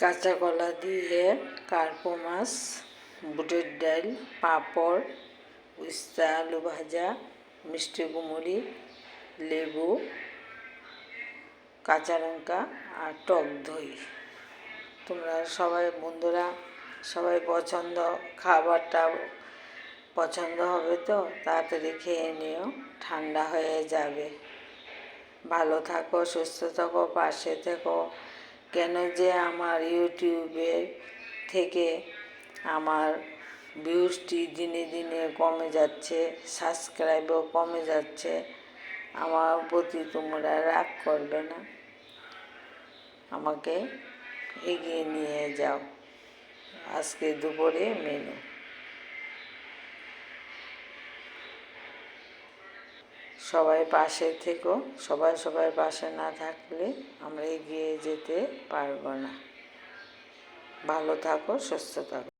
কাঁচা কলা দিয়ে কার্পো মাছ, বুটের ডাল, পাঁপড়, উস্তা, আলু ভাজা, মিষ্টি কুমড়ি, লেবু, কাঁচা লঙ্কা আর টক দই। তোমরা সবাই বন্ধুরা সবাই খাবারটা পছন্দ হবে তো তাড়াতাড়ি খেয়ে নিও, ঠান্ডা হয়ে যাবে। ভালো থাকো, সুস্থ থাকো, পাশে থেকো। কেন যে আমার ইউটিউবে থেকে আমার ভিউজটি দিনে দিনে কমে যাচ্ছে, সাবস্ক্রাইবও কমে যাচ্ছে, আমার প্রতি তোমরা রাগ করবে না, আমাকে এগিয়ে নিয়ে যাও। আজকে দুপুরে মেনু সবাই পাশে থেকো, সবাই পাশে না থাকলে আমরা এগিয়ে যেতে পারবো না। ভালো থাকো, সুস্থ থাকো।